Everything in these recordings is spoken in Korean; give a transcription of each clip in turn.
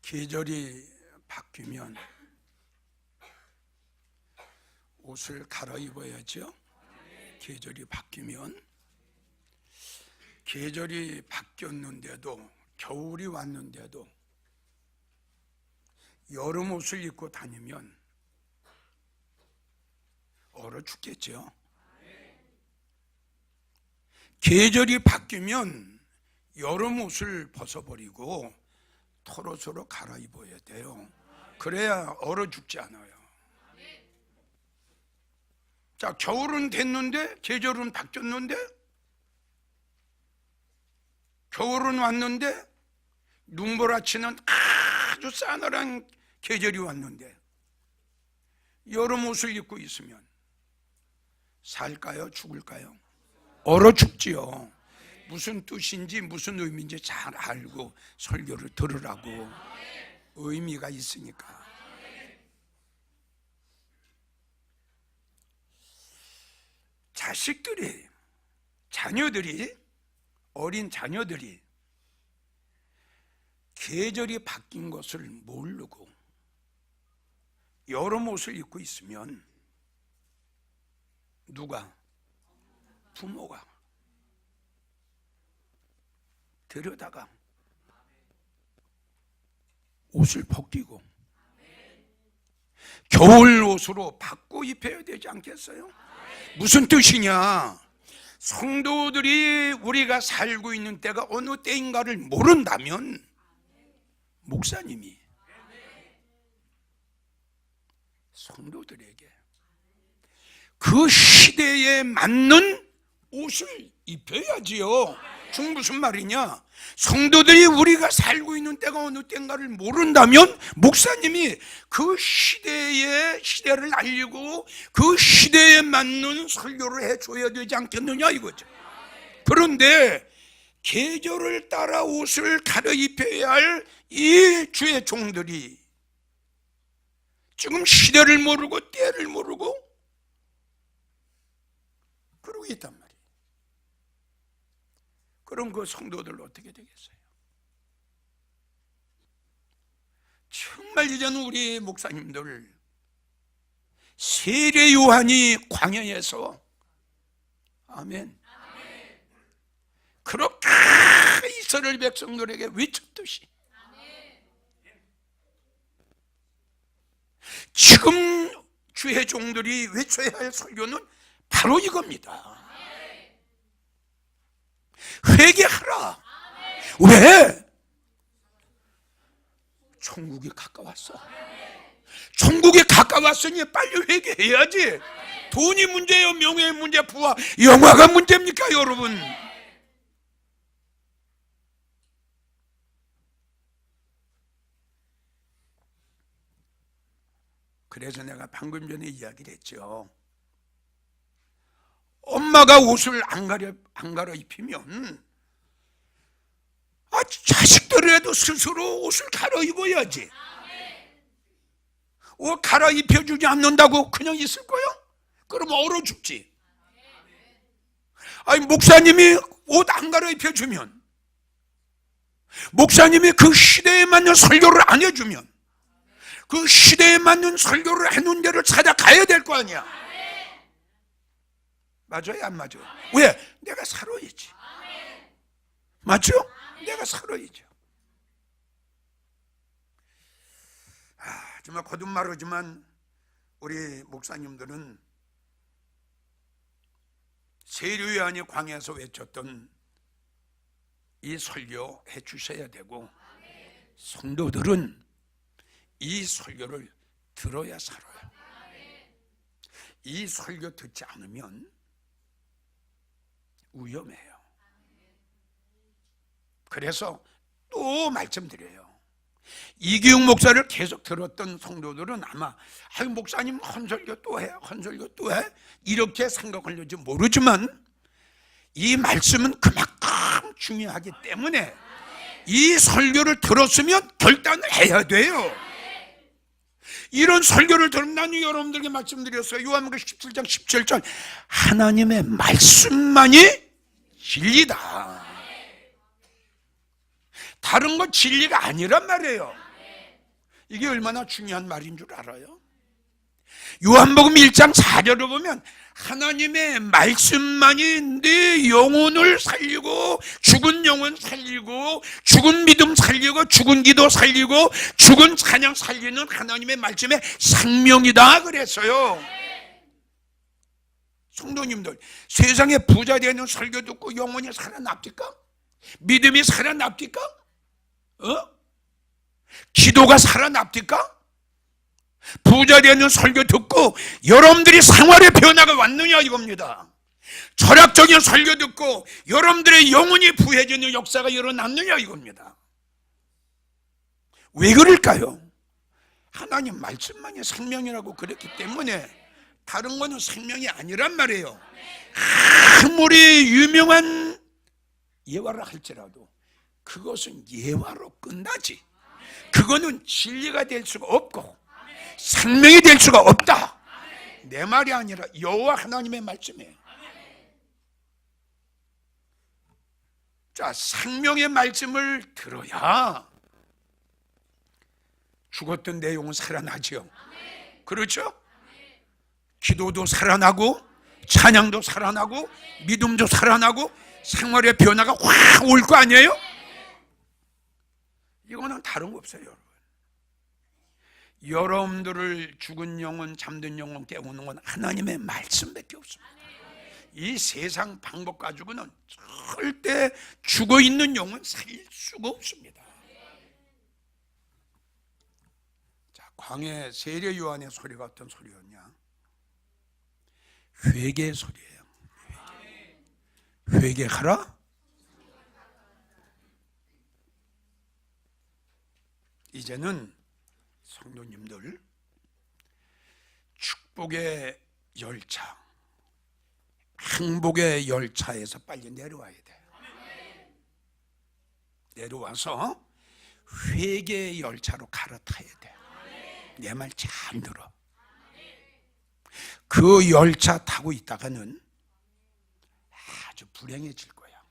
계절이 바뀌면 옷을 갈아입어야죠. 계절이 바뀌면, 계절이 바뀌었는데도, 겨울이 왔는데도 여름 옷을 입고 다니면 얼어 죽겠죠. 계절이 바뀌면 여름 옷을 벗어버리고 털옷으로 갈아입어야 돼요. 그래야 얼어 죽지 않아요. 자, 겨울은 됐는데, 계절은 바뀌었는데, 겨울은 왔는데, 눈보라치는 아주 싸늘한 계절이 왔는데 여름 옷을 입고 있으면 살까요? 죽을까요? 얼어 죽지요. 무슨 뜻인지 무슨 의미인지 잘 알고 설교를 들으라고. 의미가 있으니까. 자식들이, 자녀들이, 어린 자녀들이 계절이 바뀐 것을 모르고 여름 옷을 입고 있으면 누가? 부모가 데려다가 옷을 벗기고 겨울 옷으로 바꿔 입혀야 되지 않겠어요? 무슨 뜻이냐? 성도들이 우리가 살고 있는 때가 어느 때인가를 모른다면 목사님이 성도들에게 그 시대에 맞는 옷을 입혀야지요. 즉 무슨 말이냐? 성도들이 우리가 살고 있는 때가 어느 때인가를 모른다면 목사님이 그 시대를 알리고 그 시대에 맞는 설교를 해줘야 되지 않겠느냐 이거죠. 그런데 계절을 따라 옷을 갈아입혀야 할 이 주의 종들이 지금 시대를 모르고 때를 모르고 그러고 있단 말이에요. 그럼 그 성도들 어떻게 되겠어요? 정말 이제는 우리 목사님들 세례 요한이 광야에서 아멘 그렇게 이스라엘 백성들에게 외쳤듯이 지금 주의 종들이 외쳐야 할 설교는 바로 이겁니다. 회개하라. 왜? 천국이 가까웠어. 천국이 가까웠으니 빨리 회개해야지. 돈이 문제예요? 명예의 문제, 부와 영화가 문제입니까 여러분? 그래서 내가 방금 전에 이야기를 했죠. 엄마가 옷을 안 갈아입히면 자식들이라도 스스로 옷을 갈아입어야지. 옷 갈아입혀주지 않는다고 그냥 있을 거요? 그럼 얼어 죽지. 아니 목사님이 옷 안 갈아입혀주면, 목사님이 그 시대에 맞는 설교를 안 해주면 그 시대에 맞는 설교를 해놓은 데를 찾아가야 될 거 아니야. 맞아요? 안 맞아요? 왜? 내가 살아야지. 맞죠? 내가 살아야죠. 정말 거듭 말하지만 우리 목사님들은 세례 요한이 광야에서 외쳤던 이 설교 해 주셔야 되고 성도들은 이 설교를 들어야 살아요. 이 설교 듣지 않으면 위험해요. 그래서 또 말씀드려요. 이기웅 목사를 계속 들었던 성도들은 아마 목사님 헌설교 또 해, 헌설교 또 해 이렇게 생각할지 모르지만 이 말씀은 그만큼 중요하기 때문에 이 설교를 들었으면 결단을 해야 돼요. 이런 설교를 들으면 나는 여러분들에게 말씀드렸어요. 요한복음 17장 17절 하나님의 말씀만이 진리다. 다른 건 진리가 아니란 말이에요. 이게 얼마나 중요한 말인 줄 알아요? 요한복음 1장 4절을 보면 하나님의 말씀만이 내 영혼을 살리고 죽은 영혼 살리고 죽은 믿음 살리고 죽은 기도 살리고 죽은 찬양 살리는 하나님의 말씀의 생명이다 그랬어요. 성도님들, 세상에 부자 되는 설교 듣고 영혼이 살아납니까? 믿음이 살아납니까? 기도가 살아납니까? 부자 되는 설교 듣고 여러분들이 생활의 변화가 왔느냐 이겁니다. 철학적인 설교 듣고 여러분들의 영혼이 부해지는 역사가 일어났느냐 이겁니다. 왜 그럴까요? 하나님 말씀만이 생명이라고 그랬기 때문에 다른 거는 생명이 아니란 말이에요. 아무리 유명한 예화를 할지라도 그것은 예화로 끝나지, 그거는 진리가 될 수가 없고 생명이 될 수가 없다. 내 말이 아니라 여호와 하나님의 말씀이에요. 자, 생명의 말씀을 들어야 죽었던 내 영은 살아나죠. 그렇죠? 기도도 살아나고 찬양도 살아나고 믿음도 살아나고 생활의 변화가 확 올 거 아니에요? 이거는 다른 거 없어요, 여러분. 여러분들을 죽은 영혼, 잠든 영혼 깨우는 건 하나님의 말씀밖에 없습니다. 이 세상 방법 가지고는 절대 죽어있는 영혼 살릴 수가 없습니다. 자, 광해 세례 요한의 소리가 어떤 소리였냐? 회개 소리예요. 회개하라. 이제는 성도님들, 축복의 열차, 행복의 열차에서 빨리 내려와야 돼요. 내려와서 회개의 열차로 갈아타야 돼요. 내 말 잘 들어. 그 열차 타고 있다가는 아주 불행해질 거야.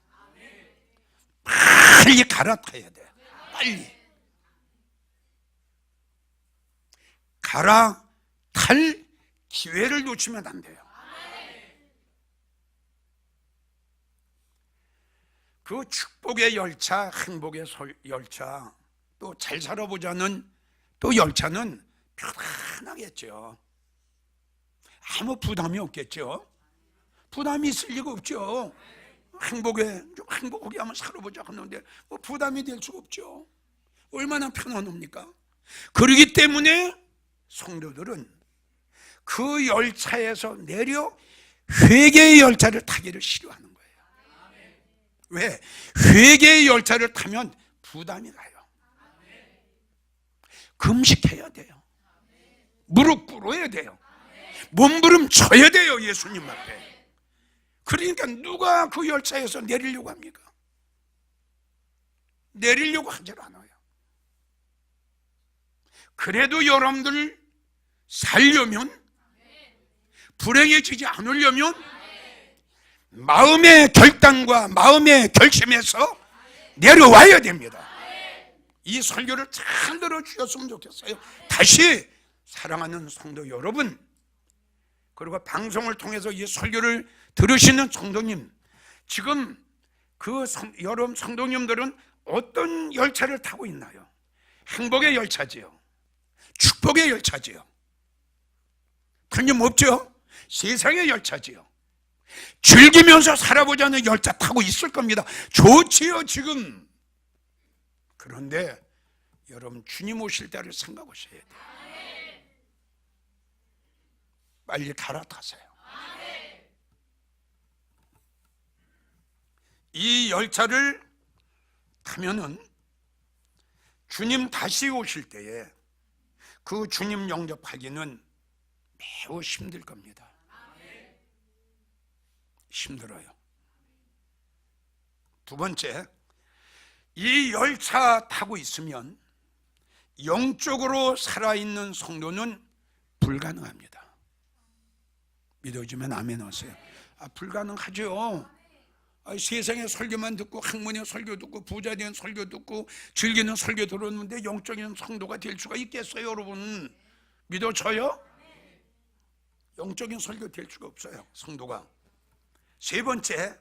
빨리 갈아타야 돼. 빨리 갈아탈 기회를 놓치면 안 돼요. 그 축복의 열차, 행복의 열차, 또 잘 살아보자는 또 열차는 편안하겠죠. 아무 부담이 없겠죠. 부담이 있을 리가 없죠. 좀 행복하게 한번 살아보자 하는데 뭐 부담이 될 수가 없죠. 얼마나 편안합니까? 그렇기 때문에 성도들은 그 열차에서 내려 회개의 열차를 타기를 싫어하는 거예요. 왜? 회개의 열차를 타면 부담이 가요. 금식해야 돼요. 무릎 꿇어야 돼요. 몸부림쳐야 돼요, 예수님 앞에. 그러니까 누가 그 열차에서 내리려고 합니까? 내리려고 하질 않아요. 그래도 여러분들 살려면, 불행해지지 않으려면 마음의 결단과 마음의 결심에서 내려와야 됩니다. 이 설교를 잘 들어주셨으면 좋겠어요. 다시 사랑하는 성도 여러분, 그리고 방송을 통해서 이 설교를 들으시는 성도님, 지금 여러분 성도님들은 어떤 열차를 타고 있나요? 행복의 열차지요, 축복의 열차지요, 틀림없죠? 세상의 열차지요. 즐기면서 살아보자는 열차 타고 있을 겁니다. 좋지요 지금. 그런데 여러분 주님 오실 때를 생각하셔야 돼요. 빨리 갈아타세요. 이 열차를 타면은 주님 다시 오실 때에 그 주님 영접하기는 매우 힘들 겁니다. 힘들어요. 두 번째, 이 열차 타고 있으면 영적으로 살아있는 성도는 불가능합니다. 믿어주면 아멘 하세요. 불가능하죠. 세상에 설교만 듣고 학문의 설교 듣고 부자 된 설교 듣고 즐기는 설교 들었는데 영적인 성도가 될 수가 있겠어요? 여러분 믿어져요? 영적인 설교 될 수가 없어요, 성도가. 세 번째,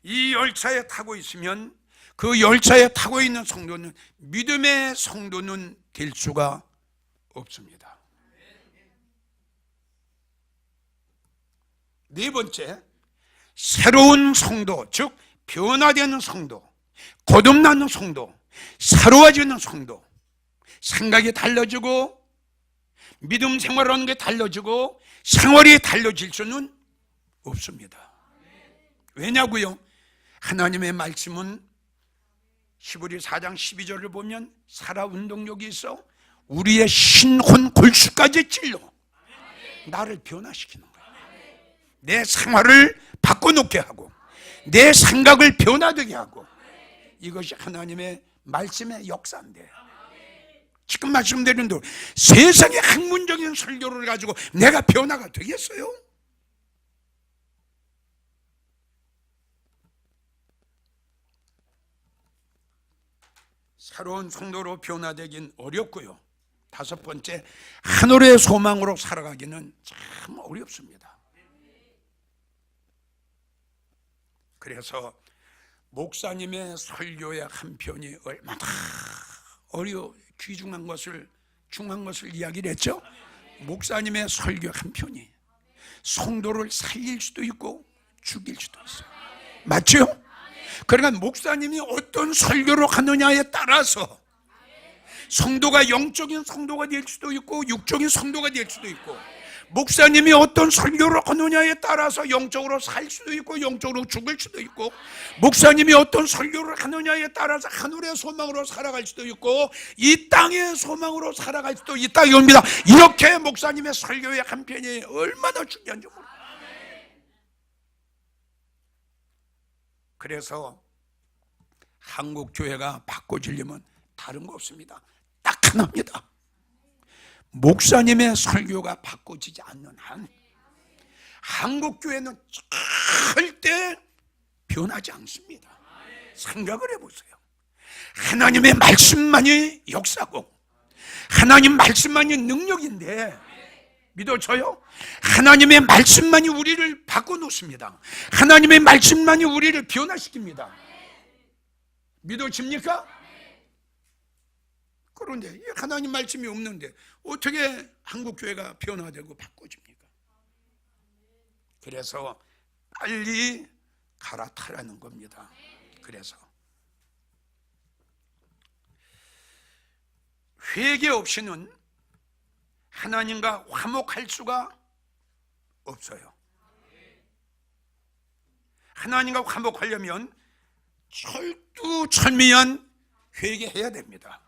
이 열차에 타고 있으면 그 열차에 타고 있는 성도는 믿음의 성도는 될 수가 없습니다. 네 번째, 새로운 성도, 즉 변화되는 성도, 거듭나는 성도, 새로워지는 성도, 생각이 달라지고 믿음 생활하는 게 달라지고 생활이 달라질 수는 없습니다. 왜냐고요? 하나님의 말씀은 히브리 4장 12절을 보면 살아 운동력이 있어 우리의 신혼 골수까지 찔러 나를 변화시키는 거예요. 내 생활을 바꿔놓게 하고 내 생각을 변화되게 하고, 이것이 하나님의 말씀의 역사인데, 지금 말씀드린 대로 세상의 학문적인 설교를 가지고 내가 변화가 되겠어요? 새로운 성도로 변화되긴 어렵고요. 다섯 번째, 하늘의 소망으로 살아가기는 참 어렵습니다. 그래서 목사님의 설교의 한 편이 얼마나 귀중한 것을 이야기를 했죠. 목사님의 설교 한 편이 성도를 살릴 수도 있고 죽일 수도 있어요. 맞죠? 그러니까 목사님이 어떤 설교를 하느냐에 따라서 성도가 영적인 성도가 될 수도 있고 육적인 성도가 될 수도 있고, 목사님이 어떤 설교를 하느냐에 따라서 영적으로 살 수도 있고 영적으로 죽을 수도 있고, 목사님이 어떤 설교를 하느냐에 따라서 하늘의 소망으로 살아갈 수도 있고 이 땅의 소망으로 살아갈 수도 있다, 이겁니다. 이렇게 목사님의 설교의 한 편이 얼마나 중요한지 모릅니다. 그래서 한국 교회가 바꿔지려면 다른 거 없습니다. 딱 하나입니다. 목사님의 설교가 바꿔지지 않는 한 한국 교회는 절대 변하지 않습니다. 생각을 해보세요. 하나님의 말씀만이 역사고 하나님 말씀만이 능력인데 믿어져요? 하나님의 말씀만이 우리를 바꿔놓습니다. 하나님의 말씀만이 우리를 변화시킵니다. 믿어집니까? 그런데 하나님 말씀이 없는데 어떻게 한국교회가 변화되고 바꿔집니까? 그래서 빨리 갈아타라는 겁니다. 그래서 회개 없이는 하나님과 화목할 수가 없어요. 하나님과 화목하려면 철두철미한 회개해야 됩니다.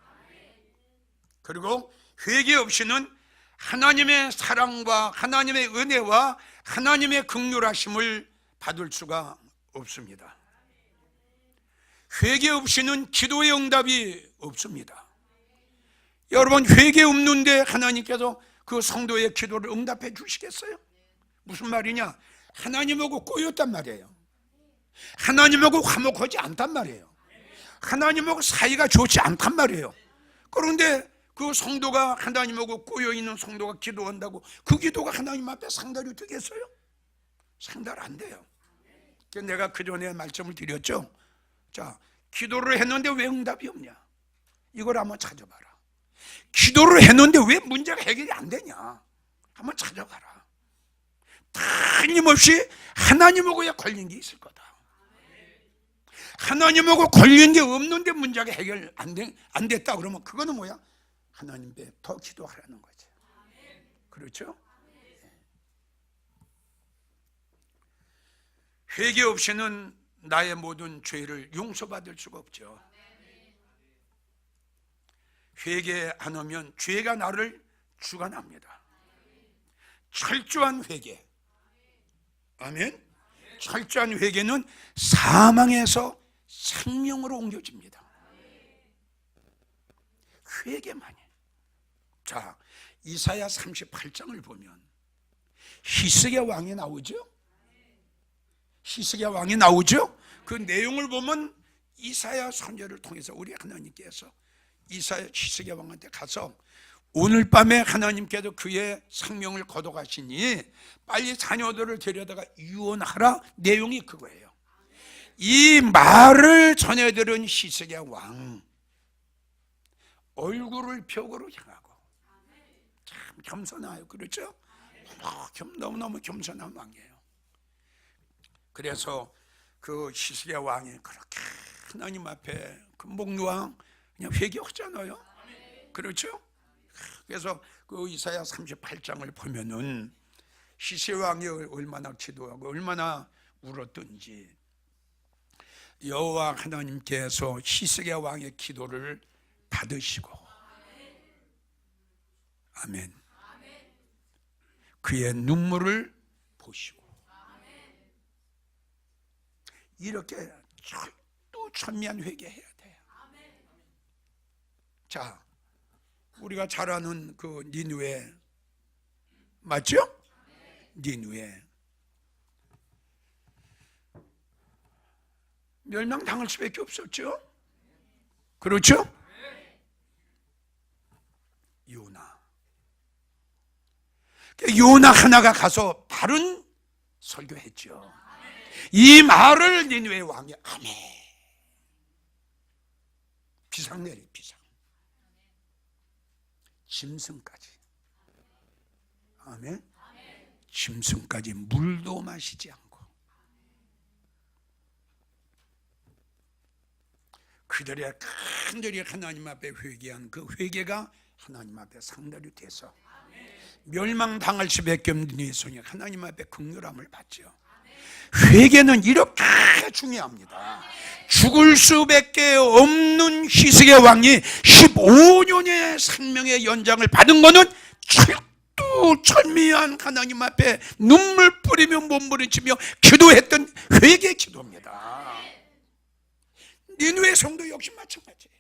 그리고 회개 없이는 하나님의 사랑과 하나님의 은혜와 하나님의 긍휼하심을 받을 수가 없습니다. 회개 없이는 기도의 응답이 없습니다. 여러분, 회개 없는데 하나님께서 그 성도의 기도를 응답해 주시겠어요? 무슨 말이냐? 하나님하고 꼬였단 말이에요. 하나님하고 화목하지 않단 말이에요. 하나님하고 사이가 좋지 않단 말이에요. 그런데 그 성도가 하나님하고 꼬여있는 성도가 기도한다고 그 기도가 하나님 앞에 상달이 되겠어요? 상달 안 돼요. 내가 그 전에 말씀을 드렸죠. 자, 기도를 했는데 왜 응답이 없냐? 이걸 한번 찾아봐라. 기도를 했는데 왜 문제가 해결이 안 되냐? 한번 찾아봐라. 틀림없이 하나님하고에 걸린 게 있을 거다. 하나님하고 걸린 게 없는데 문제가 해결 안 됐다 그러면 그거는 뭐야? 하나님께 더 기도하라는 거죠. 그렇죠? 회개 없이는 나의 모든 죄를 용서받을 수가 없죠. 회개 안 하면 죄가 나를 주관합니다. 철저한 회개. 아멘. 철저한 회개는 사망에서 생명으로 옮겨집니다. 회개만이. 자, 이사야 38장을 보면 히스기야 왕이 나오죠. 히스기야 왕이 나오죠. 그 내용을 보면 이사야 선지자를 통해서 우리 하나님께서 이사야 히스기야 왕한테 가서 오늘 밤에 하나님께서 그의 생명을 거둬가시니 빨리 자녀들을 데려다가 유언하라. 내용이 그거예요. 이 말을 전해들은 히스기야 왕 얼굴을 벽으로 향하고, 참 겸손해요. 그렇죠? 너무너무 겸손한 왕이에요. 그래서 그 히스기야 왕이 그렇게 하나님 앞에 그 목루왕 그냥 회개하잖아요. 그렇죠? 그래서 그 이사야 38장을 보면은 히스기야 왕이 얼마나 기도하고 얼마나 울었던지, 여호와 하나님께서 히스기야 왕의 기도를 받으시고, 아멘, 그의 눈물을 보시고, 이렇게 또 천미한 회개해야 돼요. 자, 우리가 잘 아는 그 니느웨 맞죠? 니느웨 멸망당할 수밖에 없었죠. 그렇죠? 요나 하나가 가서 바른 설교했죠. 이 말을 니느웨 왕이 아멘, 비상 내리, 비상, 짐승까지, 아멘, 짐승까지 물도 마시지 않고 그들의 간절히 하나님 앞에 회개한 그 회개가 하나님 앞에 상달이 돼서 멸망당할 수밖에 없는 이 손이 하나님 앞에 긍휼함을 받죠. 회개는 이렇게 중요합니다. 죽을 수밖에 없는 히스기야 왕이 15년의 생명의 연장을 받은 것은 철두철미한 하나님 앞에 눈물 뿌리며 몸부림치며 기도했던 회개 기도입니다. 니느웨 성도 역시 마찬가지예요.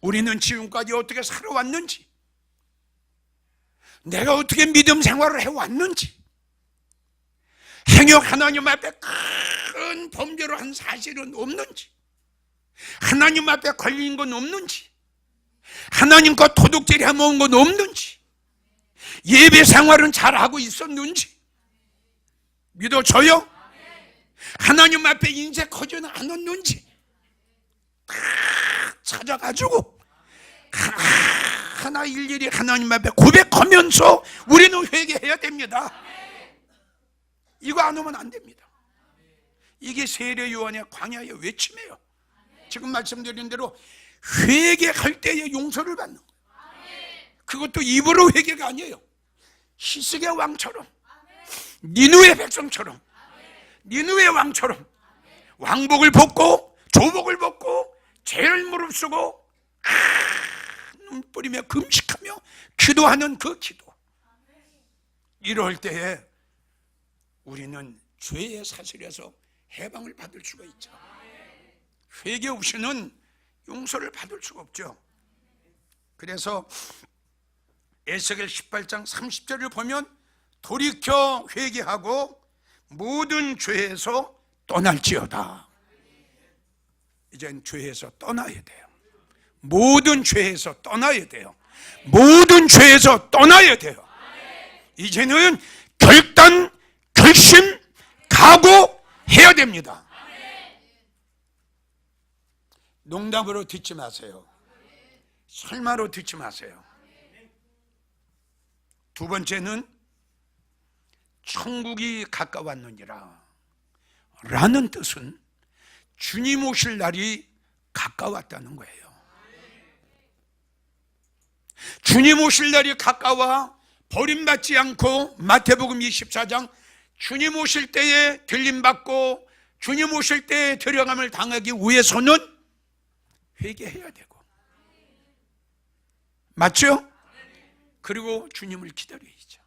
우리는 지금까지 어떻게 살아왔는지, 내가 어떻게 믿음 생활을 해왔는지, 행여 하나님 앞에 큰 범죄를 한 사실은 없는지, 하나님 앞에 걸린 건 없는지, 하나님과 도둑질이 해먹은 건 없는지, 예배 생활은 잘하고 있었는지 믿어져요? 하나님 앞에 인색 커지는 않았는지 다 찾아가지고 하나 일일이 하나님 앞에 고백하면서 우리는 회개해야 됩니다. 이거 안 하면 안 됩니다. 이게 세례 요한의 광야의 외침이에요. 지금 말씀드린 대로 회개할 때의 용서를 받는 거예요. 그것도 입으로 회개가 아니에요. 히스기야 왕처럼, 니느웨 백성처럼, 니느웨 왕처럼 왕복을 벗고 조복을 벗고 죄를 무릅쓰고 눈 뿌리며 금식하며 기도하는 그 기도, 이럴 때에 우리는 죄의 사슬에서 해방을 받을 수가 있죠. 회개 없이는 용서를 받을 수가 없죠. 그래서 에스겔 18장 30절을 보면 돌이켜 회개하고 모든 죄에서 떠날지어다. 이젠 죄에서 떠나야 돼요. 모든 죄에서 떠나야 돼요. 모든 죄에서 떠나야 돼요. 이제는 결단, 결심, 각오해야 됩니다. 농담으로 듣지 마세요. 설마로 듣지 마세요. 두 번째는 천국이 가까웠느니라 라는 뜻은 주님 오실 날이 가까웠다는 거예요. 주님 오실 날이 가까워 버림받지 않고 마태복음 24장 주님 오실 때에 들림받고 주님 오실 때에 데려감을 당하기 위해서는 회개해야 되고, 맞죠? 그리고 주님을 기다려야죠.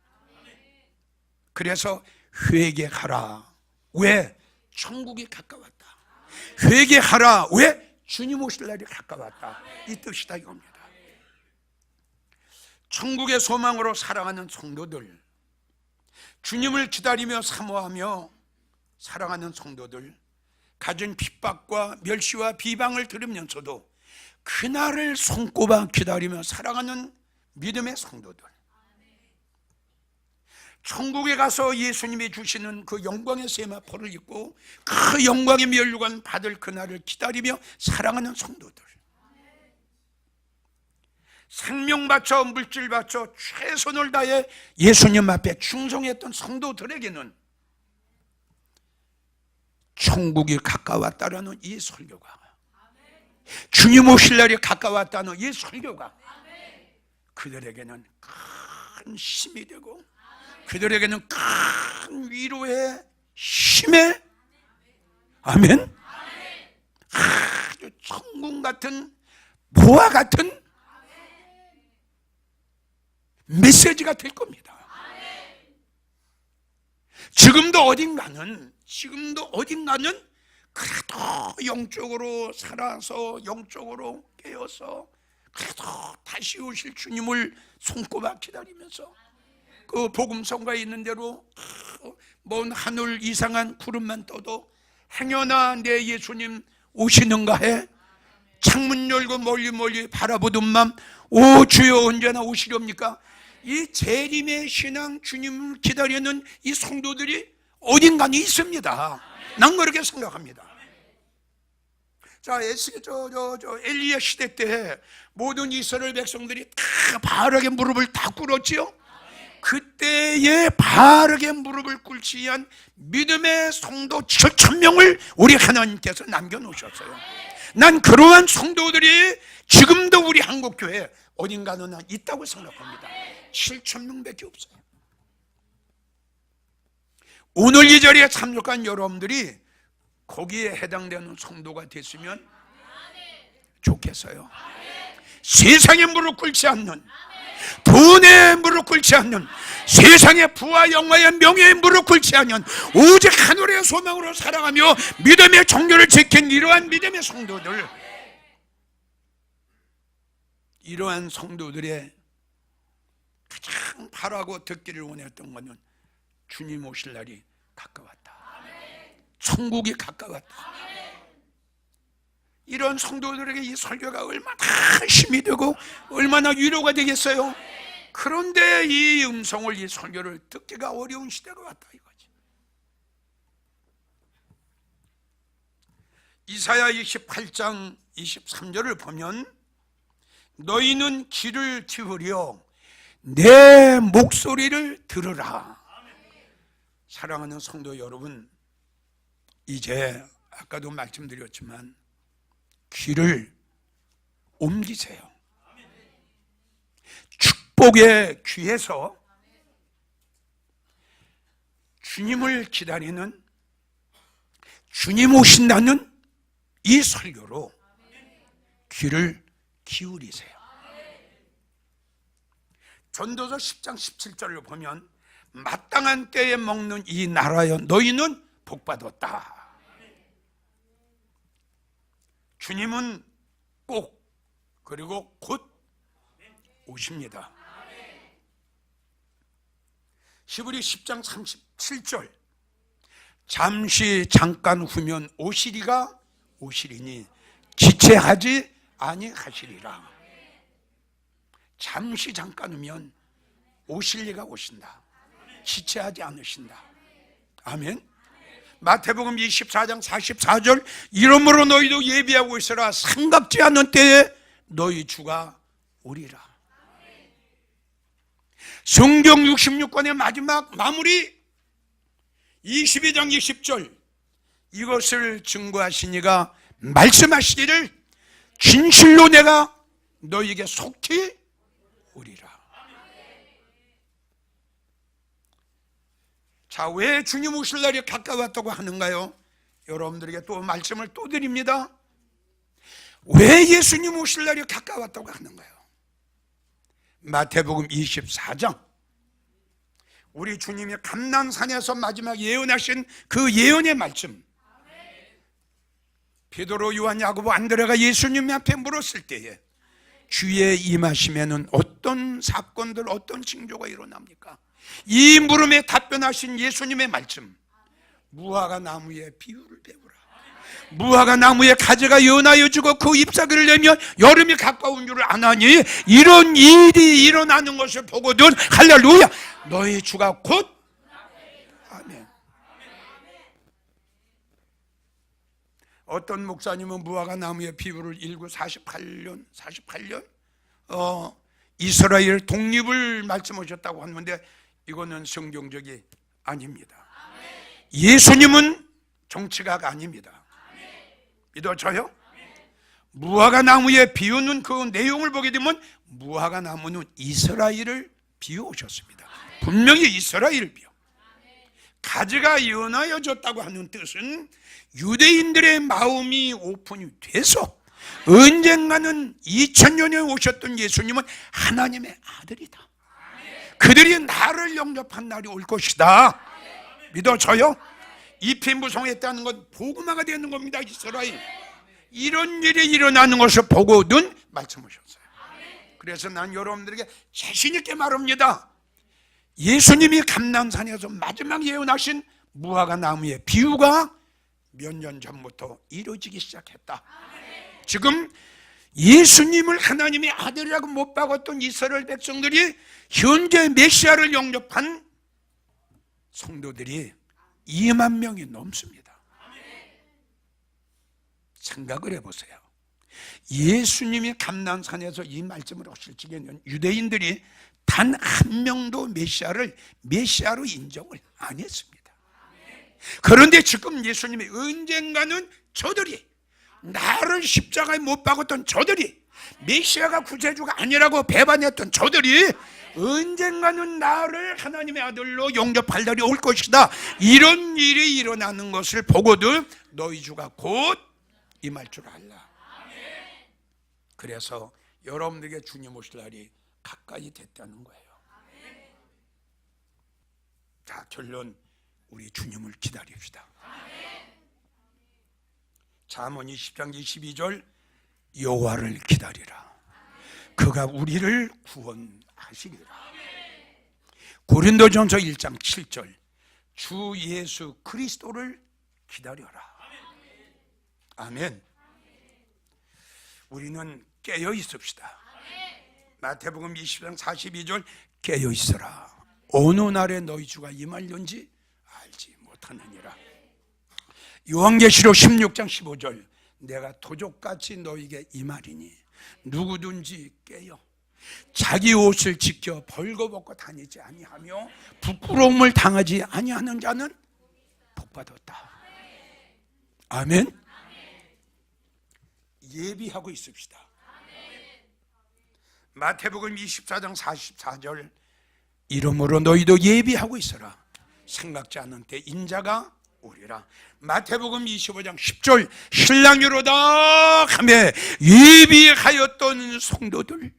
그래서 회개하라. 왜? 천국이 가까웠다. 회개하라. 왜? 주님 오실 날이 가까웠다. 이 뜻이다 이겁니다. 천국의 소망으로 살아가는 성도들, 주님을 기다리며 사모하며 사랑하는 성도들, 가진 핍박과 멸시와 비방을 들으면서도 그날을 손꼽아 기다리며 사랑하는 믿음의 성도들, 천국에 가서 예수님이 주시는 그 영광의 세마포를 입고 그 영광의 면류관 받을 그날을 기다리며 사랑하는 성도들, 생명 바쳐 물질 바쳐 최선을 다해 예수님 앞에 충성했던 성도들에게는 천국이 가까웠다라는 이 설교가, 주님 오실 날이 가까웠다는 이 설교가 그들에게는 큰 힘이 되고 그들에게는 큰 위로의 힘의, 아멘, 아주 천국 같은 보화 같은 메시지가 될 겁니다. 지금도 어딘가는 그래도 영적으로 살아서 영적으로 깨어서 그래도 다시 오실 주님을 손꼽아 기다리면서 그 복음성가에 있는 대로 먼 하늘 이상한 구름만 떠도 행여나 내 예수님 오시는가 해 창문 열고 멀리 바라보던 맘, 오 주여 언제나 오시렵니까? 이 재림의 신앙, 주님을 기다리는 이 성도들이 어딘가에 있습니다. 난 그렇게 생각합니다. 자, 엘리야 시대 때 모든 이스라엘 백성들이 다 바르게 무릎을 다 꿇었지요. 그때에 바르게 무릎을 꿇지 위한 믿음의 성도 7,000명을 우리 하나님께서 남겨놓으셨어요. 난 그러한 성도들이 지금도 우리 한국교회에 어딘가는 있다고 생각합니다. 7,000명밖에 없어요. 오늘 이 자리에 참석한 여러분들이 거기에 해당되는 성도가 됐으면 좋겠어요. 세상에 무릎 꿇지 않는, 돈에 무릎 꿇지 않는, 세상의 부와 영화의 명예에 무릎 꿇지 않는, 오직 하늘의 소망으로 살아가며 믿음의 정교를 지킨 이러한 믿음의 성도들, 이러한 성도들의 가장 바라고 듣기를 원했던 것은 주님 오실 날이 가까웠다, 천국이 가까웠다. 이런 성도들에게 이 설교가 얼마나 힘이 되고 얼마나 위로가 되겠어요. 그런데 이 음성을, 이 설교를 듣기가 어려운 시대가 왔다 이거지. 이사야 28장 23절을 보면 너희는 귀를 기울여 내 목소리를 들으라. 사랑하는 성도 여러분, 이제 아까도 말씀드렸지만 귀를 옮기세요. 축복의 귀에서 주님을 기다리는, 주님 오신다는 이 설교로 귀를 기울이세요. 전도서 10장 17절을 보면 마땅한 때에 먹는 이 나라여 너희는 복받았다. 주님은 꼭, 그리고 곧 오십니다. 히브리 10장 37절 잠시 잠깐 후면 오시리가 오시리니 지체하지 아니하시리라. 잠시 잠깐 후면 오실 리가 오신다. 지체하지 않으신다. 아멘. 마태복음 24장 44절 이러므로 너희도 예비하고 있으라. 생각지 않은 때에 너희 주가 오리라. 성경 66권의 마지막 마무리 22장 20절 이것을 증거하시니가 말씀하시기를 진실로 내가 너희에게 속히 오리라. 자, 왜 주님 오실 날이 가까웠다고 하는가요? 여러분들에게 또 말씀을 또 드립니다. 왜 예수님 오실 날이 가까웠다고 하는가요? 마태복음 24장 우리 주님이 감난산에서 마지막 예언하신 그 예언의 말씀, 베드로, 요한, 야고보, 안드레가 예수님 앞에 물었을 때에 주의 임하시면은 어떤 사건들, 어떤 징조가 일어납니까? 이 물음에 답변하신 예수님의 말씀, 무화과 나무의 비유를 배우라. 무화과 나무에 가지가 연하여 지고 그 잎사귀를 내면 여름이 가까운 줄을 아나니 이런 일이 일어나는 것을 보거든 할렐루야 너희 주가 곧 아멘. 어떤 목사님은 무화과 나무의 비유를 1948년 이스라엘 독립을 말씀하셨다고 하는데 이거는 성경적이 아닙니다. 예수님은 정치가가 아닙니다. 믿어져요? 무화과 나무의 비유는 그 내용을 보게 되면 무화과 나무는 이스라엘을 비유하셨습니다. 분명히 이스라엘을 비유. 가지가 연하여졌다고 하는 뜻은 유대인들의 마음이 오픈이 돼서 언젠가는 2000년에 오셨던 예수님은 하나님의 아들이다. 그들이 나를 영접한 날이 올 것이다. 믿어져요? 잎이 무성했다는 건 복음화가 되는 겁니다. 이스라엘 이런 일이 일어나는 것을 보고는 말씀하셨어요. 그래서 난 여러분들에게 자신 있게 말합니다. 예수님이 감람산에서 마지막 예언하신 무화과 나무의 비유가 몇 년 전부터 이루어지기 시작했다. 지금 예수님을 하나님의 아들이라고 못 박았던 이스라엘 백성들이 현재 메시아를 영접한 성도들이 2만 명이 넘습니다. 생각을 해보세요. 예수님이 감람산에서 이 말씀을 하실 적에는 유대인들이 단 한 명도 메시아로 인정을 안 했습니다. 그런데 지금 예수님이 언젠가는 저들이 나를 십자가에 못 박았던 저들이 메시아가 구세주가 아니라고 배반했던 저들이 언젠가는 나를 하나님의 아들로 영접할 날이 올 것이다. 이런 일이 일어나는 것을 보고도 너희 주가 곧 임할 줄 알라. 그래서 여러분들에게 주님 오실 날이 가까이 됐다는 거예요. 자, 결론 우리 주님을 기다립시다. 잠언 20장 22절 여호와를 기다리라. 그가 우리를 구원하시리라. 고린도전서 1장 7절 주 예수 그리스도를 기다려라. 아멘. 우리는 깨어 있읍시다. 마태복음 20장 42절 깨어 있으라. 어느 날에 너희 주가 임할는지 알지 못하느니라. 요한계시록 16장 15절 내가 도적같이 너에게 임하리니 누구든지 깨어 자기 옷을 지켜 벌거벗고 다니지 아니하며 부끄러움을 당하지 아니하는 자는 복받았다. 아멘. 예비하고 있읍시다. 마태복음 24장 44절 이러므로 너희도 예비하고 있어라. 생각지 않은 때 인자가 오리라. 마태복음 25장 10절 신랑이로다 하며 예비하였던 성도들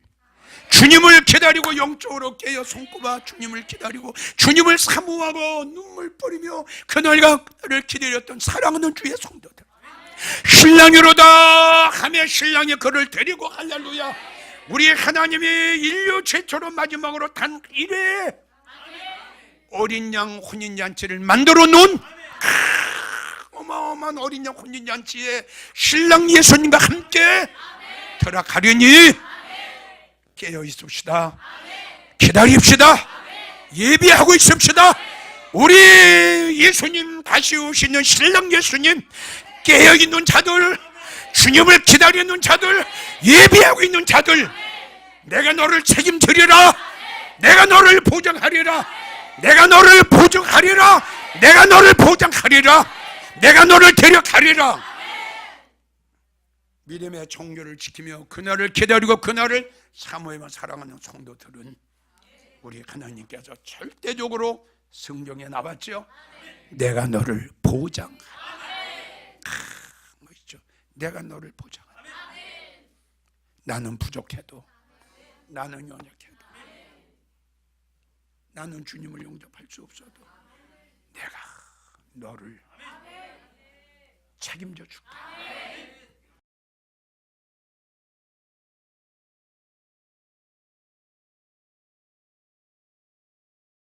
주님을 기다리고 영적으로 깨어 손꼽아 주님을 기다리고 주님을 사모하고 눈물 뿌리며 그날을 기다렸던 사랑하는 주의 성도들 신랑이로다 하며 신랑이 그를 데리고 할렐루야. 우리 하나님이 인류 최초로 마지막으로 단 1회 어린 양 혼인잔치를 만들어 놓은 어마어마한 어린 양 혼인잔치에 신랑 예수님과 함께 들어가려니 깨어 있읍시다. 기다립시다. 예비하고 있읍시다. 우리 예수님 다시 오시는 신랑 예수님 깨어있는 자들 주님을 기다리는 자들 예비하고 있는 자들 내가 너를 책임지리라. 내가 너를 보장하리라. 내가 너를 보증하리라. 내가 너를 보장하리라. 내가 너를 데려가리라. 믿음의 종교를 지키며 그날을 기다리고 그날을 사모하며 사랑하는 성도들은 우리 하나님께서 절대적으로 성경에 나왔죠. 내가 너를 보장하리라. 멋있죠. 내가 너를 보장하리라. 나는 부족해도 나는 연약해도 나는 주님을 영접할 수 없어도 내가 너를 책임져 줄게.